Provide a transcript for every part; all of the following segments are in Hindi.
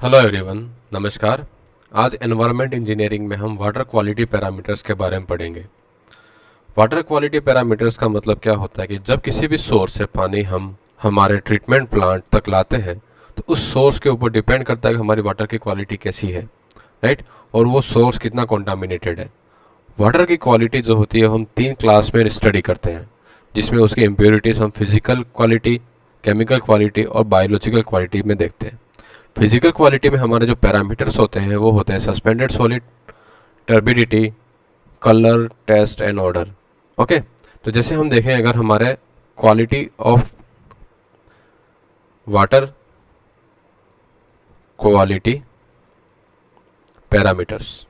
हेलो एवरीवन, नमस्कार। आज एनवायरनमेंट इंजीनियरिंग में हम वाटर क्वालिटी पैरामीटर्स के बारे में पढ़ेंगे। वाटर क्वालिटी पैरामीटर्स का मतलब क्या होता है कि जब किसी भी सोर्स से पानी हम हमारे ट्रीटमेंट प्लांट तक लाते हैं तो उस सोर्स के ऊपर डिपेंड करता है कि हमारी वाटर की क्वालिटी कैसी है, राइट। और वो सोर्स कितना कॉन्टामिनेटेड है। वाटर की क्वालिटी जो होती है हम 3 क्लास में स्टडी करते हैं, जिसमें उसकी इम्प्योरिटीज हम फिजिकल क्वालिटी, केमिकल क्वालिटी और बायोलॉजिकल क्वालिटी में देखते हैं। फिजिकल क्वालिटी में हमारे जो पैरामीटर्स होते हैं वो होते हैं suspended solid, turbidity, colour, taste and odour. Okay, तो जैसे हम देखें, अगर हमारे quality of water quality parameters,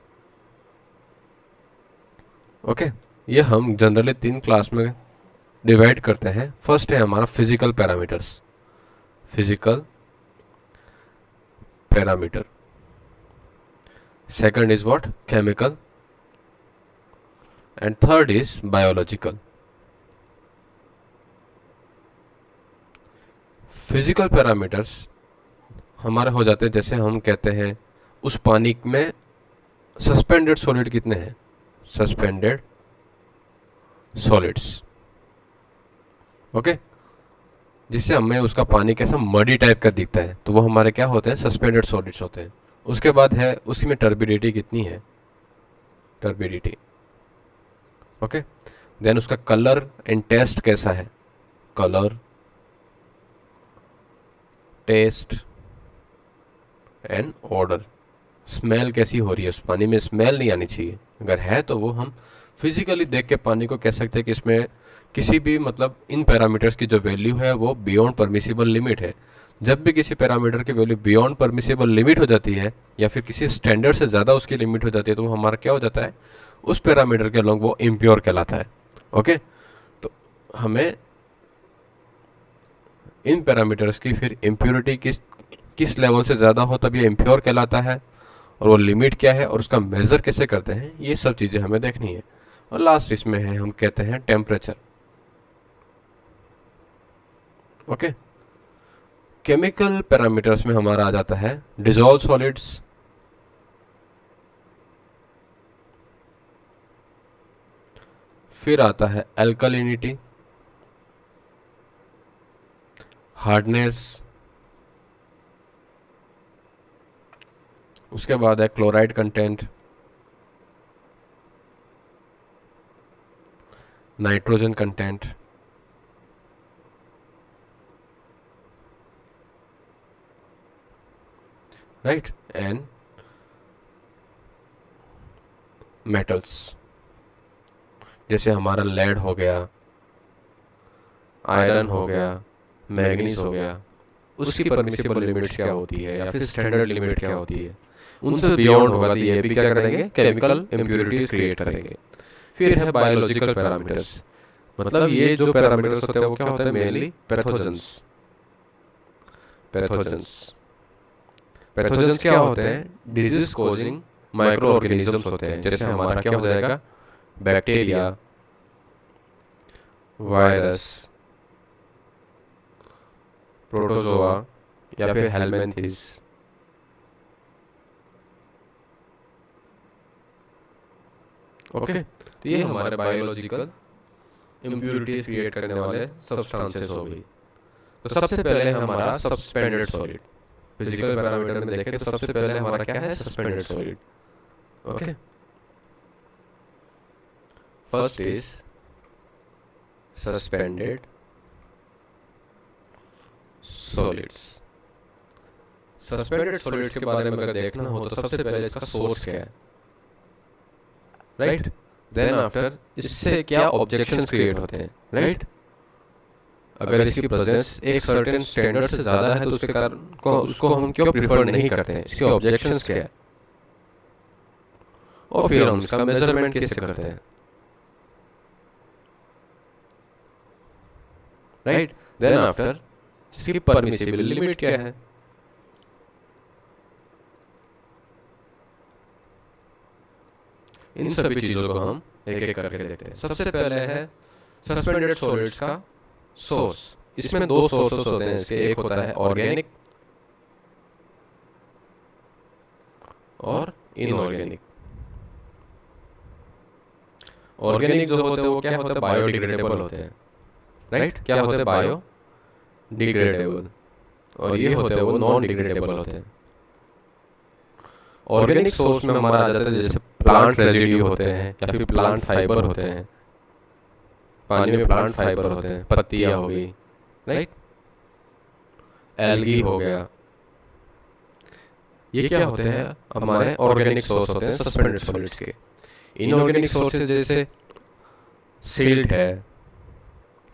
okay, ये हम जनरली 3 क्लास में डिवाइड करते हैं। फर्स्ट है हमारा physical parameters, physical parameter. Second is what? Chemical. And third is biological. Physical parameters हमारे हो जाते हैं, जैसे हम कहते हैं उस पानी में सस्पेंडेड सॉलिड कितने हैं, सस्पेंडेड सॉलिड्स। ओके, जिससे हमें उसका पानी कैसा मडी टाइप का दिखता है, तो वो हमारे क्या होते हैं, सस्पेंडेड सॉलिड्स होते हैं। उसके बाद है उसी में टर्बिडिटी कितनी है, टर्बिडिटी। ओके, देन उसका कलर एंड टेस्ट कैसा है, colour, taste and odour. Smell कैसी हो रही है, उस पानी में स्मेल नहीं आनी चाहिए, अगर है तो वो हम फिजिकली देख के पानी को कह सकते हैं कि इसमें किसी भी मतलब इन पैरामीटर्स की जो वैल्यू है वो बियॉन्ड परमिसिबल लिमिट है। जब भी किसी पैरामीटर की वैल्यू बियॉन्ड परमिसिबल लिमिट हो जाती है या फिर किसी स्टैंडर्ड से ज़्यादा उसकी लिमिट हो जाती है, तो वो हमारा क्या हो जाता है, उस पैरामीटर के अलॉन्ग वो इम्प्योर कहलाता है। ओके, तो हमें इन पैरामीटर्स की फिर इम्प्योरिटी किस लेवल से ज़्यादा हो तब ये इम्प्योर कहलाता है, और वो लिमिट क्या है और उसका मेज़र कैसे करते हैं, ये सब चीज़ें हमें देखनी है। और लास्ट इसमें है, हम कहते हैं टेम्परेचर। ओके, केमिकल पैरामीटर्स में हमारा आ जाता है डिजॉल्व सॉलिड्स, फिर आता है अल्कलिनिटी, हार्डनेस, उसके बाद है chloride content, nitrogen content, right, and metals, जैसे हमारा लेड हो गया, आयरन हो गया, मैग्नीज हो गया। उसकी परमिसिबल लिमिट्स क्या होती है या फिर स्टैंडर्ड लिमिट क्या होती है, उनसे बियॉन्ड होगा तो ये भी क्या करेंगे, केमिकल इम्प्योरिटीज क्रिएट करेंगे। फिर है बायोलॉजिकल पैरामीटर्स, मतलब ये जो पैरामीटर्स होते हैं वो क्या होते हैं, मेनली पैथोजेंस। पैथोजेंस पैथोजेंस क्या होते हैं, डिजीज कॉजिंग माइक्रो ऑर्गेनिजम्स होते हैं। जैसे हमारा क्या हो जाएगा, बैक्टीरिया, वायरस, प्रोटोजोआ या फिर हेलमिंथेस। ओके, तो ये हमारे बायोलॉजिकल इम्प्योरिटीज क्रिएट करने वाले सब्सटेंसेस हो गई। तो सबसे पहले हमारा सस्पेंडेड सॉलिड, फिजिकल पैरामीटर में देखें तो सबसे पहले हमारा क्या है, suspended solid. Okay, first is suspended solids. Suspended solids के बारे में अगर देखना हो तो सबसे पहले इसका सोर्स क्या है, राइट। देन आफ्टर इससे क्या ऑब्जेक्शंस क्रिएट होते हैं, राइट। अगर इसकी प्रेजेंस एक सर्टेन स्टैंडर्ड से ज़्यादा है तो उसके कारण उसको हम क्यों प्रिफर नहीं करते हैं, इसके ऑब्जेक्शंस क्या है, और फिर हम इसका मेजरमेंट कैसे करते हैं, राइट। देन आफ्टर इसकी परमिसिबल लिमिट क्या है। इन सभी चीज़ों को हम एक एक करके देखते हैं। सबसे पहले है सस्पेंडेड सॉलिड्स का सोर्स। इसमें दो सोर्सेस होते हैं इसके, एक होता है ऑर्गेनिक और इनऑर्गेनिक। ऑर्गेनिक जो होते हैं वो क्या होते हैं, बायोडिग्रेडेबल होते हैं, राइट। क्या होते हैं, बायोडिग्रेडेबल। और ये होते हैं वो नॉन डिग्रेडेबल होते हैं। ऑर्गेनिक सोर्स में हमारा आ जाता है जैसे प्लांट रेजिड्यू होते हैं या फिर प्लांट फाइबर होते हैं, पानी में प्लांट फाइबर होते हैं, पत्तियां हो गई, राइट, एल्गी हो गया। ये क्या होते हैं, हमारे ऑर्गेनिक सोर्स होते हैं सस्पेंडेड सॉलिड्स के। इनऑर्गेनिक सोर्सेज जैसे सिल्ट है,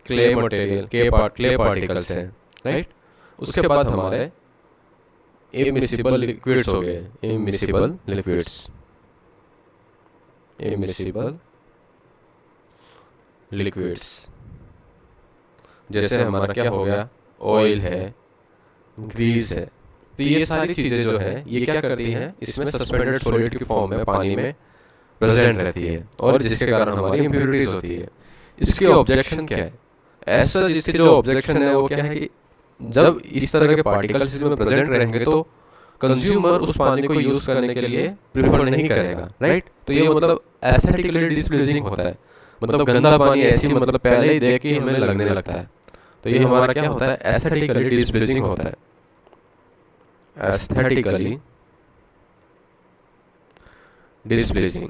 क्ले मटेरियल, क्ले पार्टिकल्स है, राइट। उसके बाद हमारे इमिसिबल लिक्विड्स हो गए, इमिसिबल लिक्विड्स जैसे हमारा क्या हो गया, ऑयल है, ग्रीस है। तो ये सारी चीज़ें जो है ये क्या करती हैं, इसमें सस्पेंडेड सॉलिड की फॉर्म में पानी में प्रेजेंट रहती है और जिसके कारण हमारी इम्प्योरिटीज होती है। इसके ऑब्जेक्शन क्या है, ऐसा इसके जो ऑब्जेक्शन है वो क्या है कि जब इस तरह के पार्टिकल्स इसमें प्रेजेंट रहेंगे तो कंज्यूमर उस पानी को यूज करने के लिए प्रिफर नहीं करेगा, राइट। तो ये मतलब एस्थेटिकली डिस्प्लेजिंग होता है, मतलब गंदा पानी ऐसी मतलब पहले ही देख के हमें लगने लगता है। तो ये हमारा क्या होता है, एस्थेटिकली डिस्प्लेजिंग होता है, एस्थेटिकली डिस्प्लेजिंग,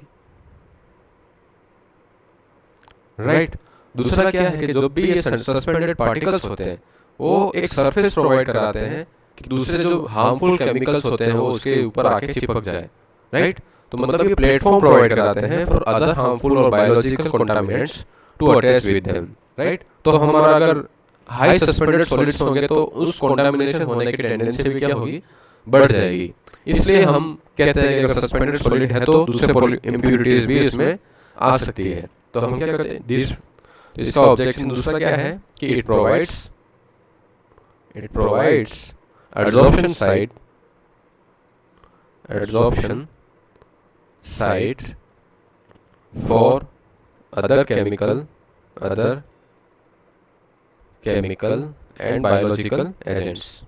राइट। दूसरा क्या है कि जो भी ये सस्पेंडेड पार्टिकल्स होते हैं वो एक सरफेस प्रोवाइड कराते हैं कि दूसरे जो हार्मफुल केमिकल्स होते हैं वो उसके ऊपर आके चिपक जाए, राइट। तो मतलब ये प्लेटफॉर्म प्रोवाइड कराते हैं फॉर अदर हार्मफुल और biological contaminants to attach with them, right. तो हमारा अगर हाई सस्पेंडेड सॉलिड्स होंगे तो उस कंटामिनेशन होने की टेंडेंसी भी क्या होगी, बढ़ जाएगी। इसलिए हम कहते हैं कि अगर सस्पेंडेड सॉलिड है तो दूसरे इम्प्योरिटीज भी इसमें आ सकती है। तो हम क्या करते हैं, इसका ऑब्जेक्शन दूसरा क्या है कि it provides adsorption site for other chemical and biological agents।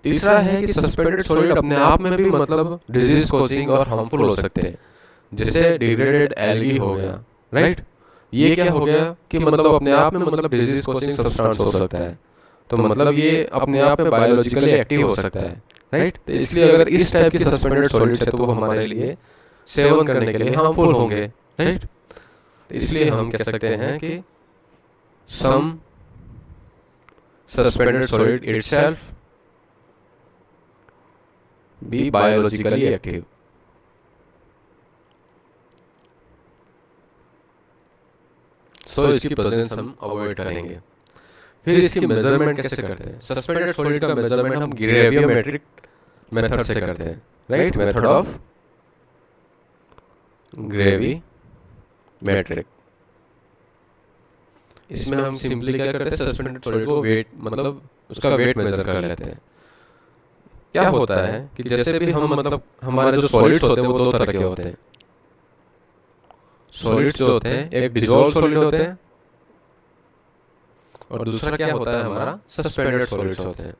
तीसरा है कि सस्पेंडेड सॉलिड अपने आप में भी मतलब डिजीज कॉजिंग और हार्मफुल हो सकते हैं, जैसे डिग्रेडेड एल्गी हो गया, राइट। ये क्या हो गया कि मतलब अपने आप में मतलब डिजीज कॉजिंग सब्सटेंस हो सकता है, तो मतलब ये अपने आप में बायोलॉजिकली एक्टिव हो सकता है, राइट। तो इसलिए अगर इस टाइप की सस्पेंडेड सॉलिड्स है तो वो हमारे लिए सेवन करने के लिए हार्मफुल होंगे, राइट। तो इसलिए हम कह सकते हैं कि some suspended solid itself be biologically active. तो इसकी प्रेजेंस हम अवॉइड करेंगे। फिर इसकी मेजरमेंट कैसे करते हैं, सस्पेंडेड सॉलिड का मेजरमेंट हम ग्रेवियोमेट्रिक मेथड से करते हैं, राइट, मेथड ऑफ ग्रेविमेट्रिक। इसमें हम सिंपली क्या करते हैं, सस्पेंडेड सॉलिड को वेट मतलब उसका वेट मेजर कर लेते हैं। क्या होता है कि जैसे भी हम मतलब हमारे जो सॉलिड्स होते हैं वो दो तरह के होते हैं। सॉलिड्स जो होते हैं एक डिसॉल्व सॉलिड होते हैं और दूसरा क्या होता है हमारा सस्पेंडेड सॉलिड्स होते हैं।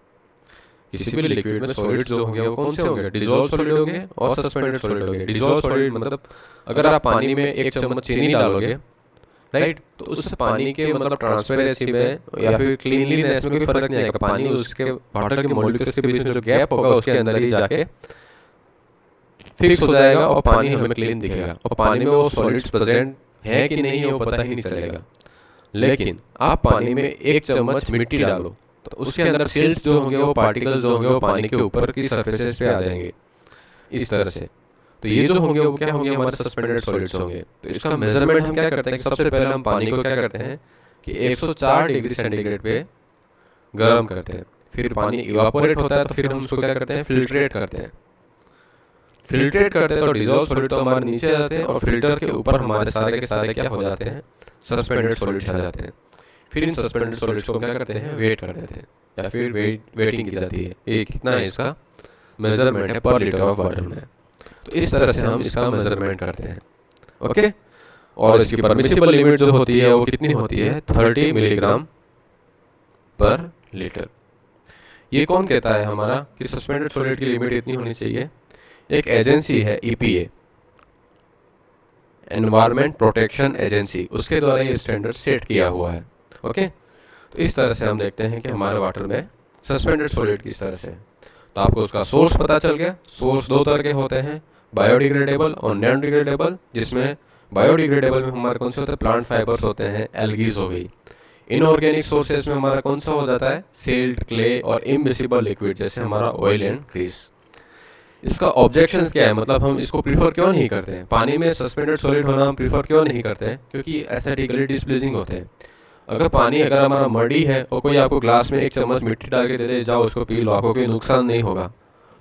किसी भी लिक्विड में सॉलिड्स जो होंगे वो कौन से होंगे, डिसॉल्व सॉलिड होंगे और सस्पेंडेड सॉलिड होंगे। डिसॉल्व सॉलिड मतलब अगर आप पानी में एक चम्मच चीनी डालोगे, राइट, तो उस पानी के मतलब ट्रांसपेरेंसी में या फिर क्लीनलीनेस में कोई फर्क नहीं आएगा। पानी उसके वाटर के मॉलिक्यूल्स के बीच में जो गैप होगा उसके अंदर ही जाके फिक्स हो जाएगा और पानी हमें क्लीन दिखेगा और पानी में वो सॉलिड्स प्रेजेंट है कि नहीं है वो पता ही नहीं चलेगा। लेकिन आप पानी में एक चम्मच मिट्टी डालो तो उसके अंदर सेल्स जो होंगे वो पार्टिकल्स जो होंगे वो पानी के ऊपर की सरफेसेस पे आ जाएंगे इस तरह से। तो ये जो होंगे वो क्या होंगे, हमारे सस्पेंडेड सॉलिड्स होंगे। तो इसका मेजरमेंट हम क्या करते हैं, सबसे पहले हम पानी को क्या करते हैं कि 104 डिग्री सेंटीग्रेड पे गर्म करते हैं। फिर पानी इवापोरेट होता है तो फिर हम उसको क्या करते हैं, फिल्ट्रेट करते हैं। फिल्ट्रेट करते हैं तो डिसॉल्व सॉलिड तो हमारे नीचे आ जाते हैं और फिल्टर के ऊपर हमारे सारे के सारे क्या हो जाते हैं, सस्पेंडेड सॉलिड्स आ जाते हैं। फिर इन सस्पेंडेड सॉलिड्स को क्या करते हैं, वेट कर देते हैं या फिर वेटिंग की जाती है। ये कितना है इसका मेजरमेंट है पर लीटर ऑफ वाटर में। तो इस तरह से हम इसका मेजरमेंट करते हैं, ओके। और इसकी परमिसिबल लिमिट जो होती है वो कितनी होती है, 30 मिलीग्राम पर लीटर। ये कौन कहता है हमारा कि सस्पेंडेड सॉलिड की लिमिट इतनी होनी चाहिए? एक एजेंसी है ईपीए, एनवायरमेंट प्रोटेक्शन एजेंसी, उसके द्वारा ये स्टैंडर्ड सेट किया हुआ है। ओके, तो इस तरह से हम देखते हैं कि हमारे वाटर में सस्पेंडेड सॉलिड किस तरह से है। तो आपको उसका सोर्स पता चल गया। सोर्स दो तरह के होते हैं, बायोडिग्रेडेबल और नॉन डिग्रेडेबल, जिसमें बायोडिग्रेडेबल में हमारे कौन से होते हैं? प्लांट फाइबर्स होते हैं, एल्गीज हो गई। इनऑर्गेनिक सोर्सेज में हमारा कौन सा हो जाता है? सिल्ट, क्ले और इममिसिबल लिक्विड, जैसे हमारा ऑयल एंड ग्रीस। इसका ऑब्जेक्शन क्या है, मतलब हम इसको प्रीफर क्यों नहीं करते हैं? पानी में सस्पेंडेड सॉलिड होना हम प्रीफर क्यों नहीं करते हैं? क्योंकि एस्थेटिकली डिस्प्लीजिंग होते हैं। अगर हमारा मर्डी है और कोई आपको ग्लास में एक चम्मच मिट्टी डाल के दे दे, जाओ उसको पी लो, आपको कोई नुकसान नहीं होगा,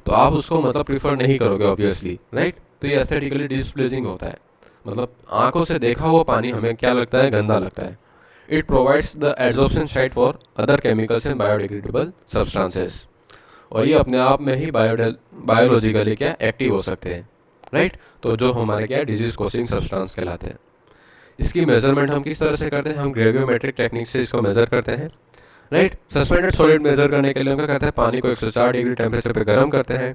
तो आप उसको मतलब प्रीफर नहीं करोगे ऑब्वियसली, राइट? तो ये एस्थेटिकली डिस्प्लीजिंग होता है, मतलब आंखों से देखा हुआ पानी हमें क्या लगता है? गंदा लगता है। It provides the absorption site for other chemicals and biodegradable substances, और ये अपने आप में ही बायोलॉजिकली क्या एक्टिव हो सकते हैं, राइट? तो जो हमारे क्या डिजीज कॉजिंग सब्सटेंस कहलाते हैं। इसकी मेजरमेंट हम किस तरह से करते हैं? हम ग्रेवियोमेट्रिक टेक्निक से इसको मेजर करते हैं, राइट? सस्पेंडेड सॉलिड मेजर करने के लिए हम क्या करते हैं? पानी को 104 डिग्री टेम्परेचर पे गर्म करते हैं,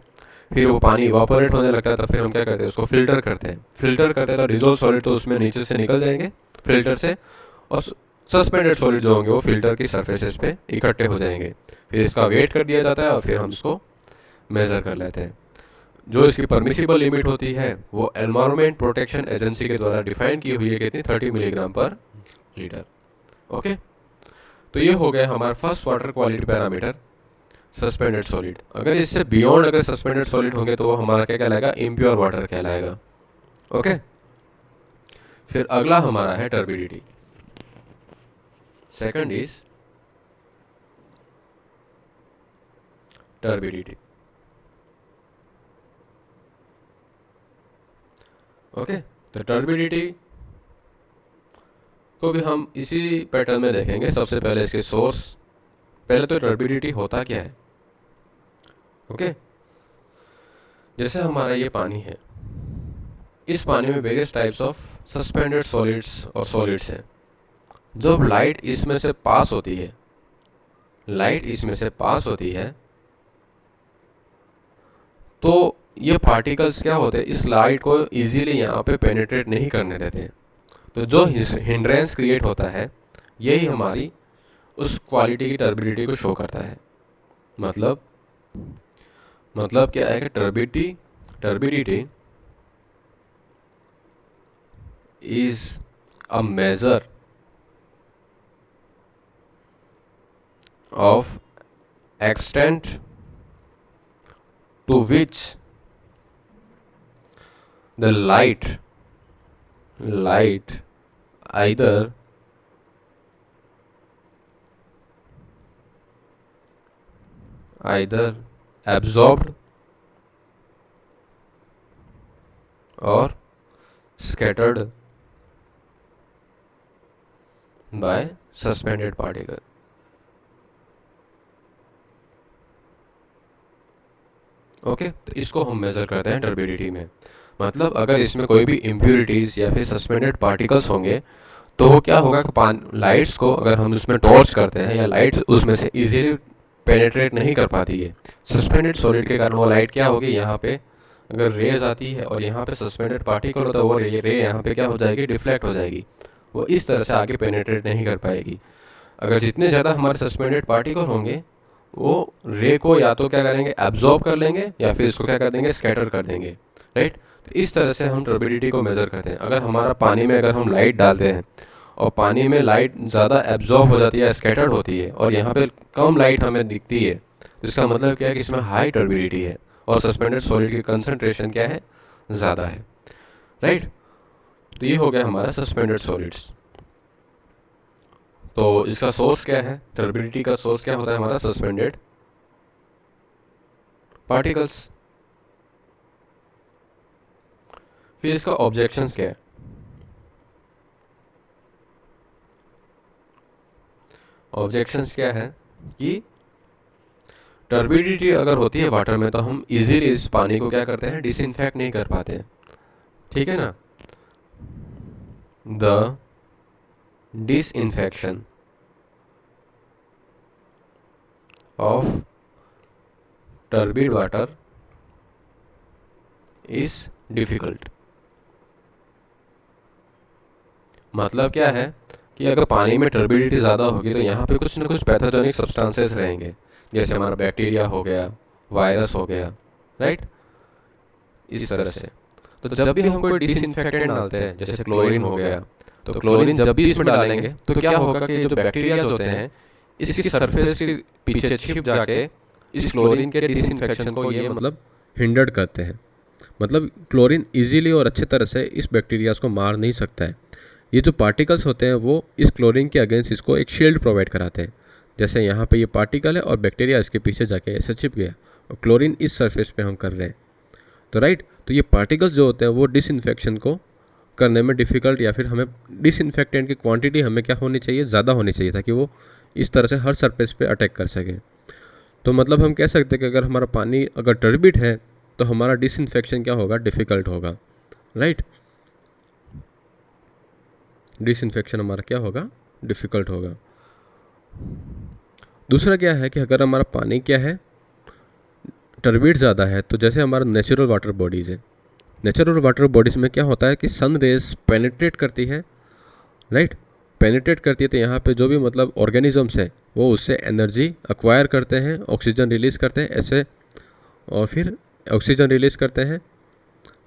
फिर वो पानी इवापोरेट होने लगता है, तो फिर हम क्या करते हैं? उसको फिल्टर करते हैं। फिल्टर करते हैं तो डिजोल्व सॉलिड तो उसमें नीचे से निकल जाएंगे फिल्टर से, और सस्पेंडेड सॉलिड जो होंगे वो फिल्टर की सर्फेसेस पे इकट्ठे हो जाएंगे। फिर इसका वेट कर दिया जाता है और फिर हम इसको मेजर कर लेते हैं। जो इसकी परमिसिबल लिमिट होती है वो एनवायरमेंट प्रोटेक्शन एजेंसी के द्वारा डिफाइन की हुई है, कितनी? 30 मिलीग्राम पर लीटर। ओके, तो ये हो गया हमारा first water quality parameter, suspended solid. अगर इससे बियॉन्ड अगर सस्पेंडेड सॉलिड होंगे तो वो हमारा क्या कहलाएगा? इम्प्योर वाटर कहलाएगा। ओके, फिर अगला हमारा है turbidity. Second is turbidity. Okay, तो टर्बिडिटी को भी हम इसी पैटर्न में देखेंगे। सबसे पहले इसके सोर्स, पहले तो टर्बिडिटी होता क्या है? ओके, जैसे हमारा ये पानी है, इस पानी में various types of suspended solids और सॉलिड्स हैं। जब लाइट इसमें से पास होती है, लाइट इसमें से पास होती है, तो ये पार्टिकल्स क्या होते हैं? इस लाइट को इजीली यहाँ पे पेनिट्रेट नहीं करने देते हैं। तो जो हिंड्रेंस क्रिएट होता है, यही हमारी उस क्वालिटी की टर्बिडिटी को शो करता है। मतलब मतलब क्या है कि turbidity is a measure of extent to which the light either absorbed or scattered by suspended particle. Okay, तो इसको हम मेजर करते हैं टर्बिडिटी में। मतलब अगर इसमें कोई भी इम्प्यूरिटीज या फिर सस्पेंडेड पार्टिकल्स होंगे तो वो क्या होगा कि लाइट्स को अगर हम उसमें टॉर्च करते हैं या लाइट्स उसमें से इजीली पेनिट्रेट नहीं कर पाती है, सस्पेंडेड सॉलिड के कारण वो लाइट क्या होगी? यहाँ पे अगर रेज आती है और यहाँ पे सस्पेंडेड पार्टिकल होता है, वो रे यहाँ पे क्या हो जाएगी? डिफ्लेक्ट हो जाएगी, वो इस तरह से आगे पेनिट्रेट नहीं कर पाएगी। अगर जितने ज़्यादा हमारे सस्पेंडेड पार्टिकल होंगे वो रे को या तो क्या करेंगे? एब्जॉर्ब कर लेंगे, या फिर इसको क्या कर देंगे? स्कैटर कर देंगे, राइट? तो इस तरह से हम टर्बिडिटी को मेजर करते हैं। अगर हमारा पानी में अगर हम लाइट डालते हैं और पानी में लाइट ज़्यादा एब्जॉर्ब हो जाती है, स्कैटर्ड होती है, और यहाँ पे कम लाइट हमें दिखती है, तो इसका मतलब क्या है कि इसमें हाई टर्बिडिटी है और सस्पेंडेड सॉलिड की कंसंट्रेशन क्या है? ज़्यादा है, राइट? तो ये हो गया हमारा सस्पेंडेड सॉलिड्स। तो इसका सोर्स क्या है? टर्बिडिटी का सोर्स क्या होता है? हमारा सस्पेंडेड पार्टिकल्स। फिर इसका ऑब्जेक्शंस क्या है? ऑब्जेक्शंस क्या है कि टर्बिडिटी अगर होती है वाटर में तो हम इजीली इस पानी को क्या करते हैं? डिसइंफेक्ट नहीं कर पाते हैं, ठीक है ना? The disinfection of turbid water is difficult. मतलब क्या है कि अगर पानी में टर्बिडिटी ज़्यादा होगी तो यहाँ पे कुछ ना कुछ पैथोजेनिक सब्सटेंसेस रहेंगे, जैसे हमारा बैक्टीरिया हो गया, वायरस हो गया, राइट, इस तरह से। तो जब भी हम कोई डिसइंफेक्टेंट डालते हैं, जैसे क्लोरीन हो गया, तो क्लोरीन जब भी इसमें डालेंगे तो क्या होगा कि जो बैक्टीरिया होते हैं इसकी सरफेस के पीछे छिप जाके इस क्लोरीन के डिसइंफेक्शन को ये मतलब हिंडर्ड करते हैं। मतलब क्लोरीन इजीली और अच्छे तरह से इस बैक्टीरियाज को मार नहीं सकता है। ये जो पार्टिकल्स होते हैं वो इस क्लोरीन के अगेंस्ट इसको एक शील्ड प्रोवाइड कराते हैं। जैसे यहाँ पे ये पार्टिकल है और बैक्टीरिया इसके पीछे जाके ऐसे छिप गया और क्लोरीन इस सरफेस पे हम कर रहे हैं, तो राइट, तो ये पार्टिकल्स जो होते हैं वो डिसइंफेक्शन को करने में डिफ़िकल्ट, या फिर हमें डिसइंफेक्टेंट की क्वांटिटी हमें क्या होनी चाहिए, ज़्यादा होनी चाहिए ताकि वो इस तरह से हर सरफेस पे अटैक कर सके। तो मतलब हम कह सकते हैं कि अगर हमारा पानी अगर टर्बिड है तो हमारा डिसइंफेक्शन क्या होगा, डिफ़िकल्ट होगा, राइट, डिसइंफेक्शन हमारा क्या होगा, डिफ़िकल्ट होगा। दूसरा क्या है कि अगर हमारा पानी क्या है, टर्बिड ज़्यादा है, तो जैसे हमारा नेचुरल वाटर बॉडीज़ है, नेचुरल वाटर बॉडीज़ में क्या होता है कि सन रेज पेनिट्रेट करती है, राइट, पेनिट्रेट करती है, तो यहाँ पे जो भी मतलब ऑर्गेनिजम्स है वो उससे एनर्जी अक्वायर करते हैं, ऑक्सीजन रिलीज़ करते हैं ऐसे, और फिर ऑक्सीजन रिलीज़ करते हैं,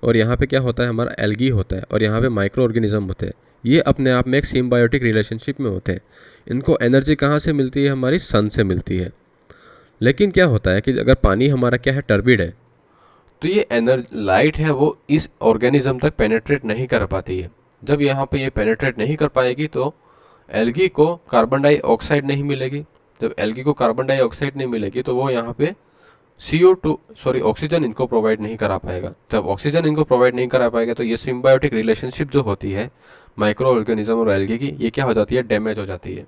और यहाँ पे क्या होता है, हमारा एल्गी होता है और यहाँ पे माइक्रो ऑर्गेनिज्म होते हैं। ये अपने आप में एक सिम्बायोटिक रिलेशनशिप में होते हैं। इनको एनर्जी कहाँ से मिलती है, हमारी सन से मिलती है। लेकिन क्या होता है कि अगर पानी हमारा क्या है, टर्बिड है, तो ये एनर्जी लाइट है वो इस ऑर्गेनिज्म तक पेनिट्रेट नहीं कर पाती है। जब यहाँ पे ये पेनिट्रेट नहीं कर पाएगी तो एल्गी को कार्बन डाइऑक्साइड नहीं मिलेगी। जब एल्गी को कार्बन डाइऑक्साइड नहीं मिलेगी तो वो यहाँ पे ऑक्सीजन इनको प्रोवाइड नहीं करा पाएगा। जब ऑक्सीजन इनको प्रोवाइड नहीं करा पाएगा तो ये सिम्बायोटिक रिलेशनशिप जो होती है माइक्रो ऑर्गेनिज्म और एल्गी की, ये क्या हो जाती है, डैमेज हो जाती है,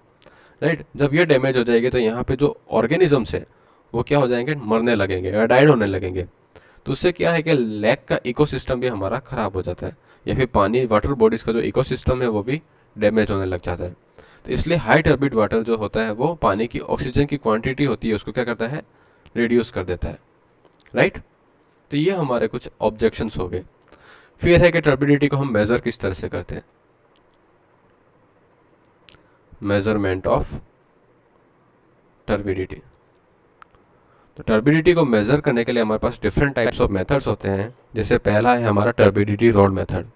राइट। जब ये डैमेज हो जाएगी तो यहाँ पे जो ऑर्गेनिजम्स है वो क्या हो जाएंगे, मरने लगेंगे या डाइड होने लगेंगे। तो उससे क्या है कि लेक का इकोसिस्टम भी हमारा खराब हो जाता है, या फिर पानी वाटर बॉडीज का जो इकोसिस्टम है वो भी डैमेज होने लग जाता है। तो इसलिए हाई टर्बिड वाटर जो होता है वो पानी की ऑक्सीजन की क्वांटिटी होती है उसको क्या करता है, रिड्यूस कर देता है, राइट। तो ये हमारे कुछ ऑब्जेक्शंस हो गए। फिर है कि टर्बिडिटी को हम मेजर किस तरह से करते हैं, मेजरमेंट ऑफ टर्बिडिटी। तो टर्बिडिटी को मेजर करने के लिए हमारे पास डिफरेंट टाइप्स ऑफ मेथड्स होते हैं। जैसे पहला है हमारा turbidity rod method,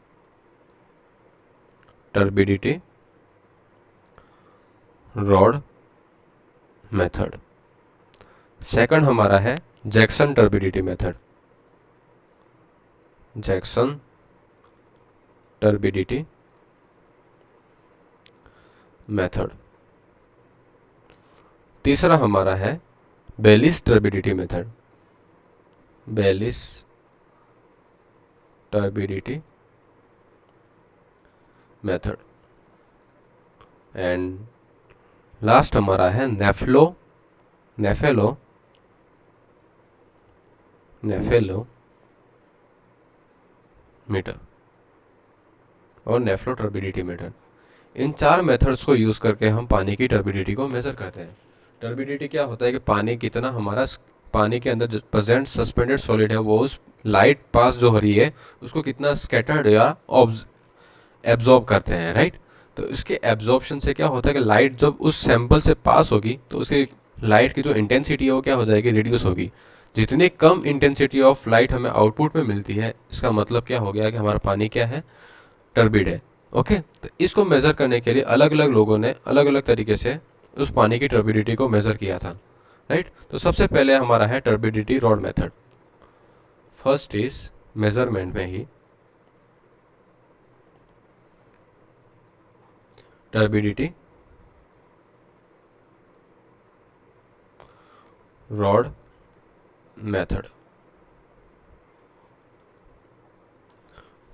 turbidity rod method. Second हमारा है Jackson turbidity method, Jackson turbidity method. तीसरा हमारा है Baylis turbidity method, Baylis turbidity method. And last हमारा है नेफेलो मीटर और नेफ्लो टर्बिडिटी मीटर। इन चार मेथड्स को यूज़ करके हम पानी की टर्बिडिटी को मेज़र करते हैं। टर्बिडिटी क्या होता है कि पानी कितना हमारा पानी के अंदर प्रेजेंट सस्पेंडेड सॉलिड है वो उस लाइट पास जो हो रही है उसको कितना स्कैटर्ड या एब्जॉर्ब करते हैं, राइट। तो इसके एब्जॉर्प्शन से क्या होता है कि लाइट जब उस सैंपल से पास होगी तो उसकी लाइट की जो इंटेंसिटी है वो क्या हो जाएगी, रिड्यूस होगी। जितनी कम इंटेंसिटी ऑफ लाइट हमें आउटपुट में मिलती है, इसका मतलब क्या हो गया कि हमारा पानी क्या है, टर्बिड है। ओके, तो इसको मेज़र करने के लिए अलग अलग लोगों ने अलग अलग तरीके से उस पानी की टर्बिडिटी को मेज़र किया था, राइट। तो सबसे पहले हमारा है turbidity rod method. First is measurement में ही टर्बिडिटी रॉड मेथड।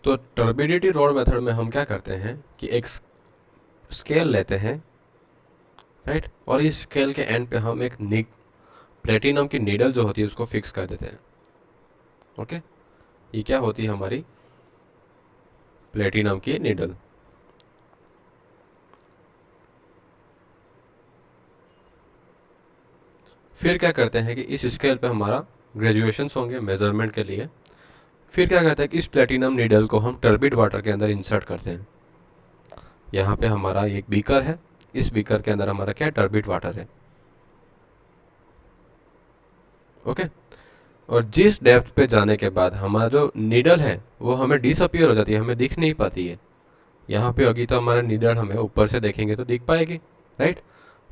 तो टर्बिडिटी रॉड मेथड में हम क्या करते हैं कि एक स्केल लेते हैं, राइट, और इस स्केल के एंड पे हम एक प्लेटिनम की नीडल जो होती है उसको फिक्स कर देते हैं। ओके, ये क्या होती है हमारी प्लेटिनम की नीडल। फिर क्या करते हैं कि इस स्केल पे हमारा ग्रेजुएशंस होंगे मेजरमेंट के लिए। फिर क्या कहते हैं कि इस प्लेटिनम नीडल को हम टर्बिड वाटर के अंदर इंसर्ट करते हैं। यहाँ पे हमारा एक बीकर है, इस बीकर के अंदर हमारा क्या टर्बिड वाटर है, ओके। और जिस डेप्थ पे जाने के बाद हमारा जो नीडल है वो हमें डिसअपियर हो जाती है, हमें दिख नहीं पाती है। यहाँ पे होगी तो हमारा नीडल हमें ऊपर से देखेंगे तो दिख पाएगी, राइट।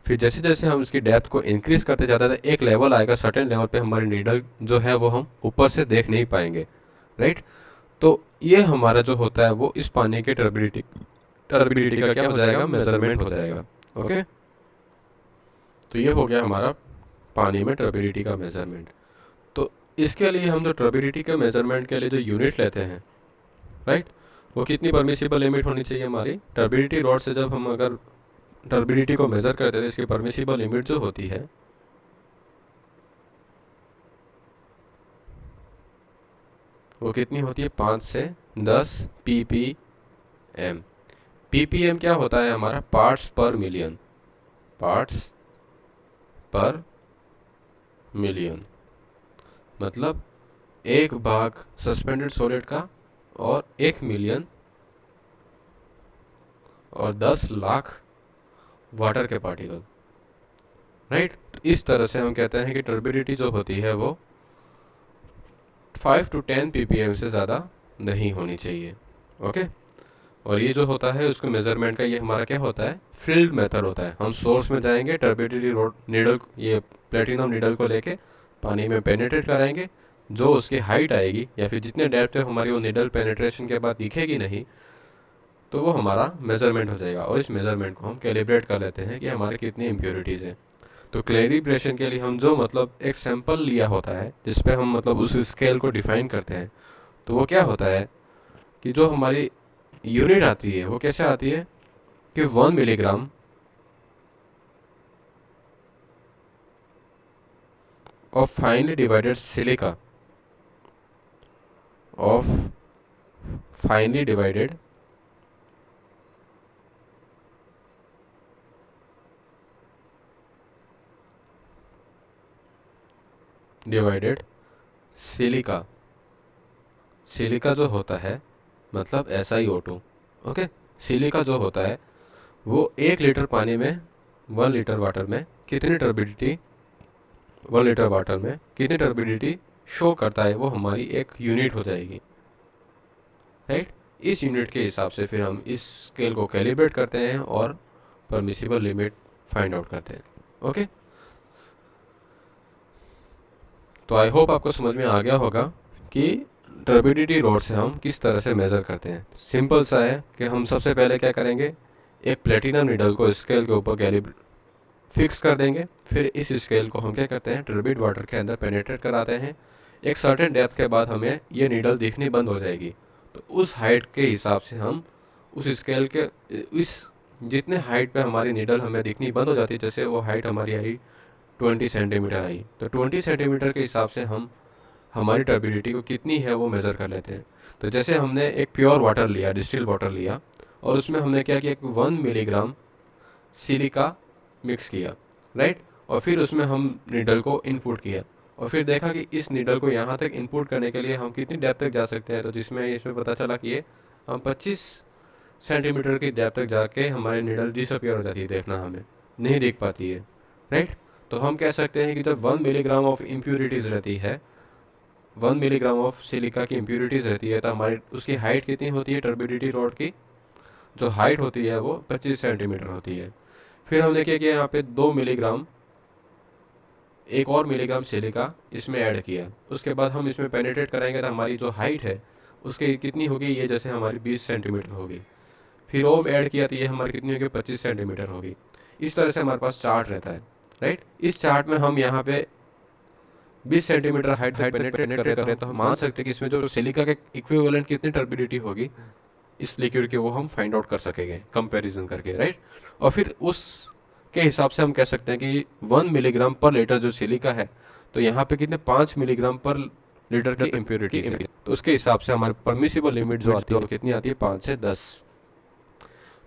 फिर जैसे जैसे हम इसकी डेप्थ को इंक्रीज करते जाते हैं एक लेवल आएगा, सर्टेन लेवल पे हमारी नीडल जो है वो हम ऊपर से देख नहीं पाएंगे, राइट। तो ये हमारा जो होता है वो इस पानी के टर्बिडिटी का क्या हो जाएगा, मेजरमेंट हो जाएगा, ओके। तो ये हो गया हमारा पानी में टर्बिडिटी का मेजरमेंट। तो इसके लिए हम जो टर्बिडिटी के मेजरमेंट के लिए जो यूनिट लेते हैं, राइट, वो कितनी परमिसिबल लिमिट होनी चाहिए हमारी टर्बिडिटी रॉड से। जब हम अगर टर्बिडिटी को मेजर करते हैं तो इसकी परमिसिबल लिमिट जो होती है वो कितनी होती है, 5 से 10 ppm। ppm क्या होता है हमारा, पार्ट्स पर मिलियन, पार्ट्स पर मिलियन। मतलब 1 भाग सस्पेंडेड सॉलिड का और 1 मिलियन और 10 लाख वाटर के पार्टिकल, राइट। तो इस तरह से हम कहते हैं कि टर्बिडिटी जो होती है वो 5 to 10 ppm से ज़्यादा नहीं होनी चाहिए, ओके। और ये जो होता है उसको मेजरमेंट का ये हमारा क्या होता है, फील्ड मेथड होता है। हम सोर्स में जाएंगे, टर्बिडिटी रोड नीडल ये प्लेटिनम नीडल को लेके पानी में पेनिट्रेट कराएंगे, जो उसकी हाइट आएगी या फिर जितने डेप्थ है हमारी वो नीडल पेनिट्रेशन के बाद दिखेगी नहीं, तो वो हमारा मेजरमेंट हो जाएगा। और इस मेजरमेंट को हम कैलिब्रेट कर लेते हैं कि हमारे कितनी इम्प्योरिटीज़ है। तो कैलिब्रेशन के लिए हम जो मतलब एक सैंपल लिया होता है जिसपे हम मतलब उस स्केल को डिफाइन करते हैं, तो वो क्या होता है कि जो हमारी यूनिट आती है वो कैसे आती है कि 1 milligram of finally divided silica of finally divided silica. Silica जो होता है मतलब SiO2, ओके। सिलिका जो होता है वो 1 लीटर पानी में 1 लीटर वाटर में कितनी टर्बिडिटी 1 लीटर वाटर में कितनी टर्बिडिटी शो करता है, वो हमारी एक यूनिट हो जाएगी, राइट। इस यूनिट के हिसाब से फिर हम इस स्केल को कैलिब्रेट करते हैं और परमिसिबल लिमिट फाइंड आउट करते हैं, ओके। तो आई होप आपको समझ में आ गया होगा कि टर्बिडिटी रॉड से हम किस तरह से मेज़र करते हैं। सिंपल सा है कि हम सबसे पहले क्या करेंगे, एक प्लेटिनम नीडल को स्केल के ऊपर फिक्स कर देंगे। फिर इस स्केल को हम क्या करते हैं, टर्बिड वाटर के अंदर पेनिट्रेट कराते हैं। एक सर्टेन डेप्थ के बाद हमें ये नीडल दिखनी बंद हो जाएगी। तो उस हाइट के हिसाब से हम उस स्केल के इस जितने हाइट पे हमारी नीडल हमें दिखनी बंद हो जाती है, जैसे वो हाइट हमारी आई 20 सेंटीमीटर आई, तो 20 सेंटीमीटर के हिसाब से हम हमारी टर्बिडिटी को कितनी है वो मेज़र कर लेते हैं। तो जैसे हमने एक प्योर वाटर लिया, डिस्टिल वाटर लिया, और उसमें हमने क्या किया कि 1 मिलीग्राम सिलिका मिक्स किया, राइट। और फिर उसमें हम नीडल को इनपुट किया और फिर देखा कि इस नीडल को यहाँ तक इनपुट करने के लिए हम कितनी डेप्थ तक जा सकते हैं। तो जिसमें इसमें पता चला कि ये हम 25 सेंटीमीटर की डेप्थ तक जाके हमारी नीडल डिसअपियर हो जाती है, देखना हमें नहीं दिख पाती है, राइट। तो हम कह सकते हैं कि जब 1 मिलीग्राम ऑफ इम्प्यूरिटीज़ रहती है, 1 मिलीग्राम ऑफ सिलिका की इम्प्यूरिटीज़ रहती है, तो हमारी उसकी हाइट कितनी होती है, टर्बिडिटी रॉड की जो हाइट होती है वो 25 सेंटीमीटर होती है। फिर हमने क्या किया, यहाँ पे 2 मिलीग्राम एक और मिलीग्राम सिलिका इसमें ऐड किया। उसके बाद हम इसमें पेनिट्रेट कराएंगे तो हमारी जो हाइट है उसकी कितनी होगी, ये जैसे हमारी 20 सेंटीमीटर होगी। फिर ओम ऐड किया तो ये हमारी कितनी होगी, 25 सेंटीमीटर होगी। इस तरह से हमारे पास चार्ट रहता है, राइट। इस चार्ट में हम यहाँ पे 20 सेंटीमीटर हाइट तक पेनिट्रेट कर रहे हैं, तो हम मान सकते हैं कि इसमें जो सिलिका के इक्विवेलेंट कितनी टर्बिडिटी होगी इस लिक्विड की, वो हम फाइंड आउट कर सकेंगे कंपैरिजन करके, राइट। और फिर उस के हिसाब से हम कह सकते हैं कि 1 मिलीग्राम पर लीटर जो सिलिका है, तो यहाँ पे कितने 5 मिलीग्राम पर लीटर की इम्प्योरिटी है। तो उसके हिसाब से हमारी परमिसिबल लिमिट जो आती है वो कितनी आती है, 5 से 10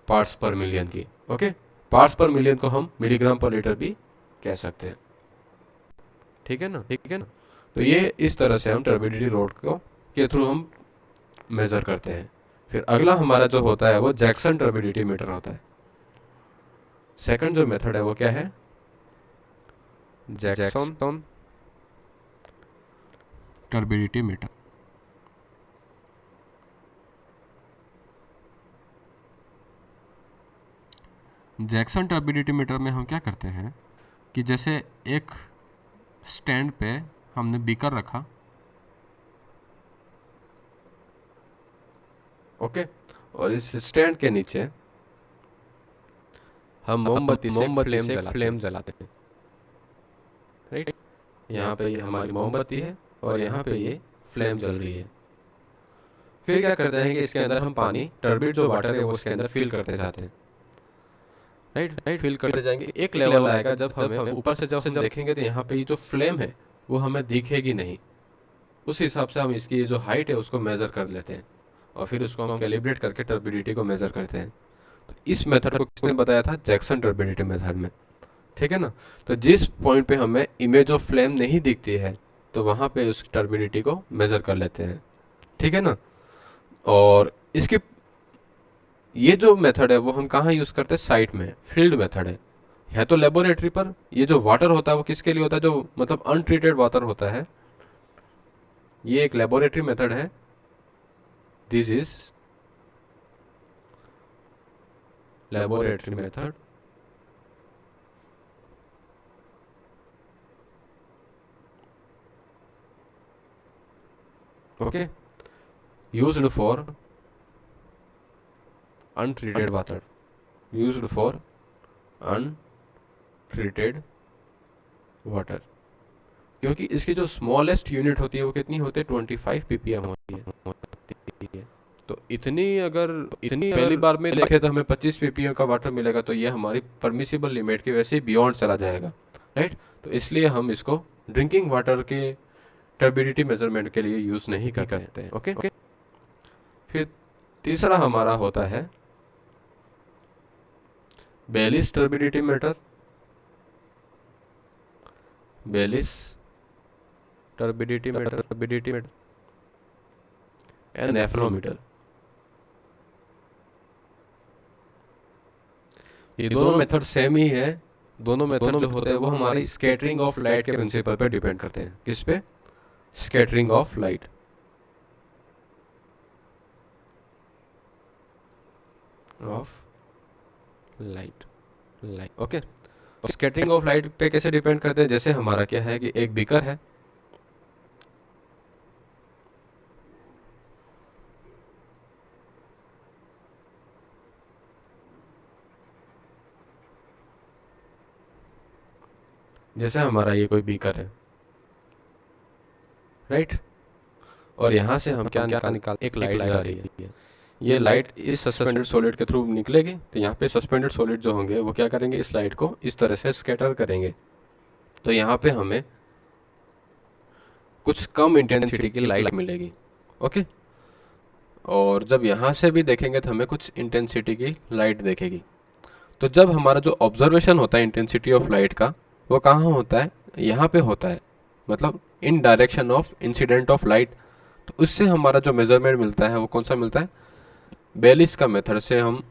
पार्ट्स पर मिलियन की, ओके। पार्ट्स पर मिलियन को हम मिलीग्राम पर लीटर भी कह सकते हैं, ठीक है ना, ठीक है ना। तो ये इस तरह से हम टर्बिडिटी रोड को के थ्रू हम मेज़र करते हैं। फिर अगला हमारा जो होता है वो जैक्सन टर्बिडिटी मीटर होता है। सेकंड जो मेथड है वो क्या है, Jackson turbidity meter. Jackson turbidity meter में हम क्या करते हैं कि जैसे एक स्टैंड पे हमने बीकर रखा, ओके, और इस स्टैंड के नीचे हम मोमबत्ती से फ्लेम जलाते हैं, राइट। यहाँ पे ये हमारी मोमबत्ती है और यहाँ पे ये फ्लेम जल रही है। फिर क्या करते हैं कि इसके अंदर हम पानी, टर्बिड जो वाटर है वो इसके अंदर फिल करते जाते हैं, राइट फिल करते जाएंगे। एक लेवल आएगा जब हमें ऊपर से जब हम देखेंगे तो यहाँ पे ये जो फ्लेम है वो हमें दिखेगी नहीं। उस हिसाब से हम इसकी जो हाइट है उसको मेज़र कर लेते हैं और फिर उसको हम कैलिब्रेट करके टर्बिडिटी को मेज़र करते हैं। तो इस मेथड को किसने बताया था, जैक्सन टर्बिडिटी मेथड में, ठीक है ना। तो जिस पॉइंट पे हमें इमेज ऑफ फ्लेम नहीं दिखती है तो वहाँ पे उस टर्बिडिटी को मेज़र कर लेते हैं, ठीक है ना। और इसके ये जो मेथड है वो हम कहाँ यूज़ करते हैं, साइट में, फील्ड मेथड है तो लेबोरेटरी पर। ये जो वाटर होता है वो किसके लिए होता है, जो मतलब अनट्रीटेड वाटर होता है, ये एक लेबोरेटरी मेथड है। This is laboratory method okay, used for untreated water, used for untreated water। क्योंकि इसकी जो स्मॉलेस्ट यूनिट होती है वो कितनी होती है, 25 ppm होती है। तो इतनी पहली बार में देखे तो हमें 25 ppm का वाटर मिलेगा, तो ये हमारी परमिसिबल लिमिट के वैसे ही बियॉन्ड चला जाएगा, राइट। तो इसलिए हम इसको ड्रिंकिंग वाटर के टर्बिडिटी मेजरमेंट के लिए यूज़ नहीं करते हैं, ओके। फिर तीसरा हमारा होता है Baylis turbidity meter, Baylis turbidity meter and nephrometer. ये दोनों मेथड सेम ही है। दोनों मेथड जो होते हैं वो हमारी स्कैटरिंग ऑफ लाइट के प्रिंसिपल पे डिपेंड करते हैं। किस पे, scattering of light. Okay. Scattering of light पे कैसे डिपेंड करते हैं, जैसे हमारा क्या है कि एक बीकर है, जैसे हमारा ये कोई बीकर है, राइट। और यहाँ से हम क्या निकाल, एक लाइट जा रही है। ये लाइट इस सस्पेंडेड सॉलिड के थ्रू निकलेगी, तो यहाँ पे सस्पेंडेड सॉलिड जो होंगे वो क्या करेंगे, इस लाइट को इस तरह से स्कैटर करेंगे। तो यहाँ पे हमें कुछ कम इंटेंसिटी की लाइट मिलेगी, ओके। और जब यहाँ से भी देखेंगे तो हमें कुछ इंटेंसिटी की लाइट देखेगी। तो जब हमारा जो ऑब्जर्वेशन होता है इंटेंसिटी ऑफ लाइट का, वो कहाँ होता है, यहाँ पे होता है, मतलब इन direction of incident of light. तो उससे हमारा जो मेजरमेंट मिलता है वो कौन सा मिलता है, बेलिस का मेथड से हम